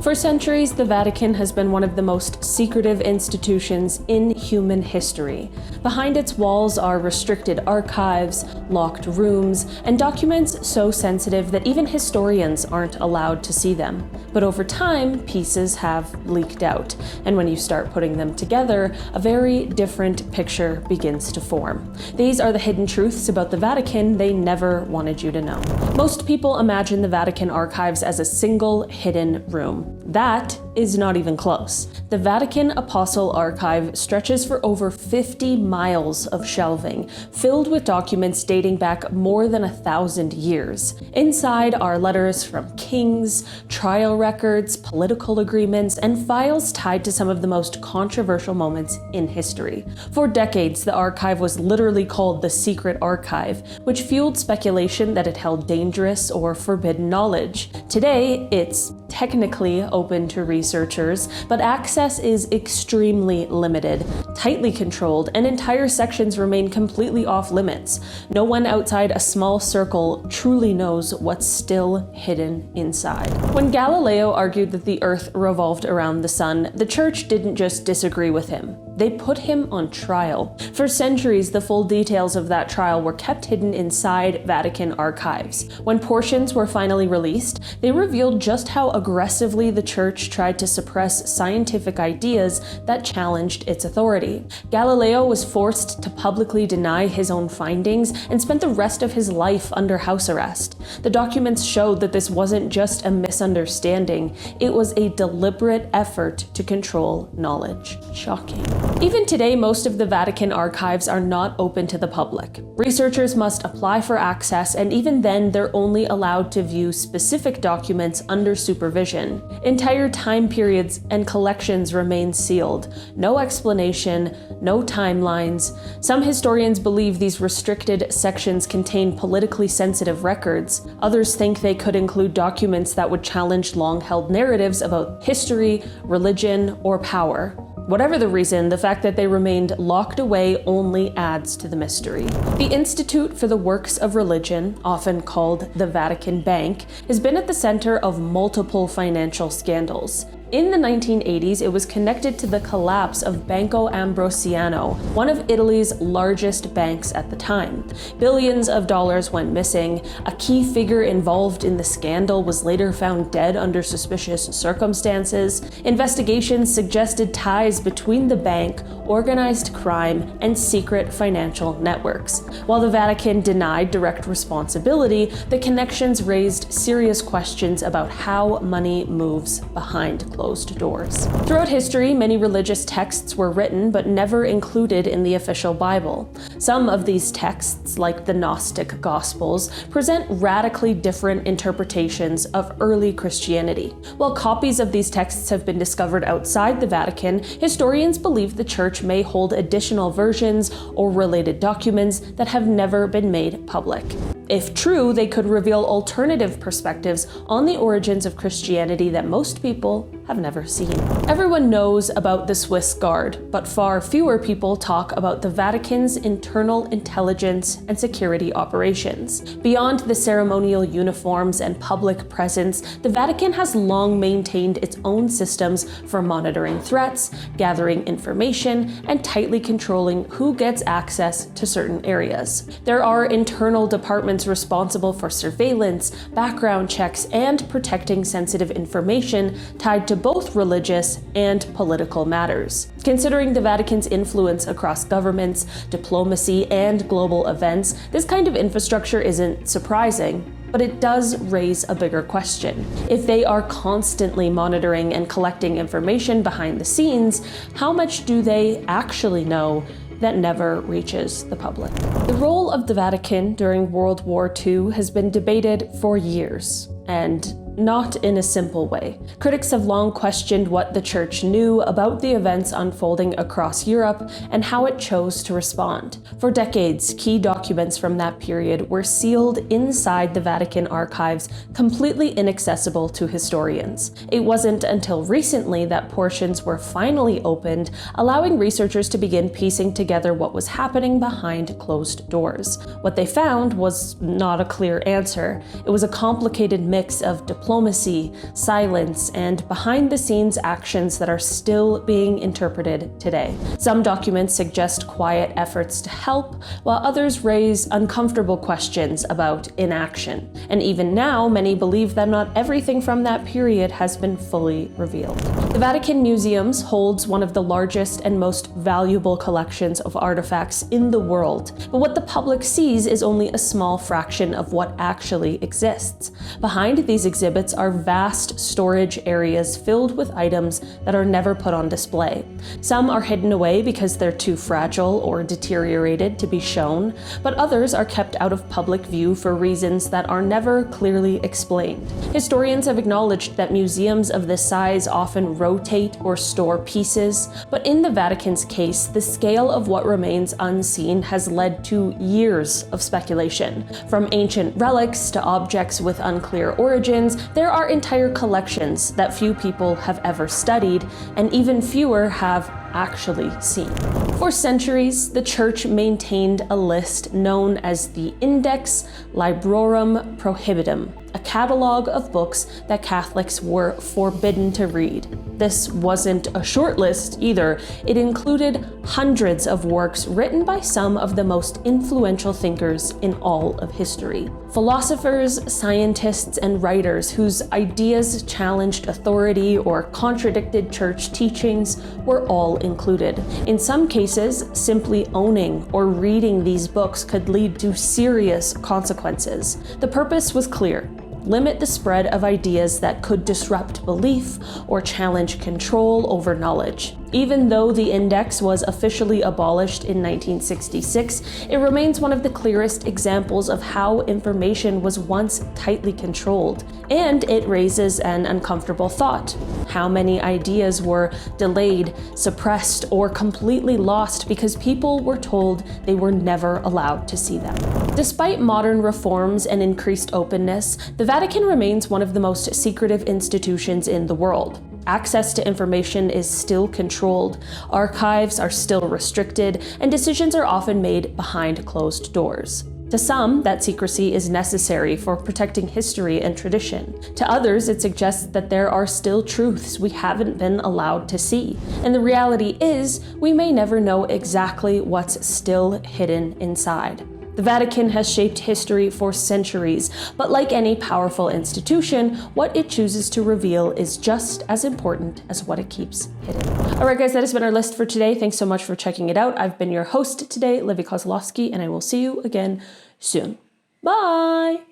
For centuries, the Vatican has been one of the most secretive institutions in human history. Behind its walls are restricted archives, locked rooms, and documents so sensitive that even historians aren't allowed to see them. But over time, pieces have leaked out, and when you start putting them together, a very different picture begins to form. These are the hidden truths about the Vatican they never wanted you to know. Most people imagine the Vatican archives as a single hidden room. That is not even close. The Vatican Apostle Archive stretches for over 50 miles of shelving, filled with documents dating back more than 1,000 years. Inside are letters from kings, trial records, political agreements, and files tied to some of the most controversial moments in history. For decades, the archive was literally called the Secret Archive, which fueled speculation that it held dangerous or forbidden knowledge. Today, it's technically open to researchers, but access is extremely limited, tightly controlled, and entire sections remain completely off limits. No one outside a small circle truly knows what's still hidden inside. When Galileo argued that the Earth revolved around the sun, the Church didn't just disagree with him. They put him on trial. For centuries, the full details of that trial were kept hidden inside Vatican archives. When portions were finally released, they revealed just how aggressively the Church tried to suppress scientific ideas that challenged its authority. Galileo was forced to publicly deny his own findings and spent the rest of his life under house arrest. The documents showed that this wasn't just a misunderstanding, it was a deliberate effort to control knowledge. Shocking. Even today, most of the Vatican archives are not open to the public. Researchers must apply for access, and even then, they're only allowed to view specific documents under supervision. Entire time periods and collections remain sealed. No explanation, no timelines. Some historians believe these restricted sections contain politically sensitive records. Others think they could include documents that would challenge long-held narratives about history, religion, or power. Whatever the reason, the fact that they remained locked away only adds to the mystery. The Institute for the Works of Religion, often called the Vatican Bank, has been at the center of multiple financial scandals. In the 1980s, it was connected to the collapse of Banco Ambrosiano, one of Italy's largest banks at the time. Billions of dollars went missing. A key figure involved in the scandal was later found dead under suspicious circumstances. Investigations suggested ties between the bank, organized crime, and secret financial networks. While the Vatican denied direct responsibility, the connections raised serious questions about how money moves behind closed doors. Throughout history, many religious texts were written but never included in the official Bible. Some of these texts, like the Gnostic Gospels, present radically different interpretations of early Christianity. While copies of these texts have been discovered outside the Vatican, historians believe the Church may hold additional versions or related documents that have never been made public. If true, they could reveal alternative perspectives on the origins of Christianity that most people have never seen. Everyone knows about the Swiss Guard, but far fewer people talk about the Vatican's internal intelligence and security operations. Beyond the ceremonial uniforms and public presence, the Vatican has long maintained its own systems for monitoring threats, gathering information, and tightly controlling who gets access to certain areas. There are internal departments responsible for surveillance, background checks, and protecting sensitive information tied to both religious and political matters. Considering the Vatican's influence across governments, diplomacy, and global events, this kind of infrastructure isn't surprising. But it does raise a bigger question. If they are constantly monitoring and collecting information behind the scenes, how much do they actually know that never reaches the public? The role of the Vatican during World War II has been debated for years, and not in a simple way. Critics have long questioned what the Church knew about the events unfolding across Europe and how it chose to respond. For decades, key documents from that period were sealed inside the Vatican archives, completely inaccessible to historians. It wasn't until recently that portions were finally opened, allowing researchers to begin piecing together what was happening behind closed doors. What they found was not a clear answer. It was a complicated mix of diplomacy, diplomacy, silence, and behind-the-scenes actions that are still being interpreted today. Some documents suggest quiet efforts to help, while others raise uncomfortable questions about inaction. And even now, many believe that not everything from that period has been fully revealed. The Vatican Museums holds one of the largest and most valuable collections of artifacts in the world, but what the public sees is only a small fraction of what actually exists. Behind these exhibits are vast storage areas filled with items that are never put on display. Some are hidden away because they're too fragile or deteriorated to be shown, but others are kept out of public view for reasons that are never clearly explained. Historians have acknowledged that museums of this size often rotate or store pieces, but in the Vatican's case, the scale of what remains unseen has led to years of speculation. From ancient relics to objects with unclear origins, there are entire collections that few people have ever studied, and even fewer have actually seen. For centuries, the Church maintained a list known as the Index Librorum Prohibitum, a catalog of books that Catholics were forbidden to read. This wasn't a short list either. It included hundreds of works written by some of the most influential thinkers in all of history. Philosophers, scientists, and writers whose ideas challenged authority or contradicted church teachings were all included. In some cases, simply owning or reading these books could lead to serious consequences. The purpose was clear: limit the spread of ideas that could disrupt belief or challenge control over knowledge. Even though the index was officially abolished in 1966, it remains one of the clearest examples of how information was once tightly controlled. And it raises an uncomfortable thought: how many ideas were delayed, suppressed, or completely lost because people were told they were never allowed to see them? Despite modern reforms and increased openness, the Vatican remains one of the most secretive institutions in the world. Access to information is still controlled, archives are still restricted, and decisions are often made behind closed doors. To some, that secrecy is necessary for protecting history and tradition. To others, it suggests that there are still truths we haven't been allowed to see. And the reality is, we may never know exactly what's still hidden inside. The Vatican has shaped history for centuries, but like any powerful institution, what it chooses to reveal is just as important as what it keeps hidden. All right, guys, that has been our list for today. Thanks so much for checking it out. I've been your host today, Livy Kozlowski, and I will see you again soon. Bye!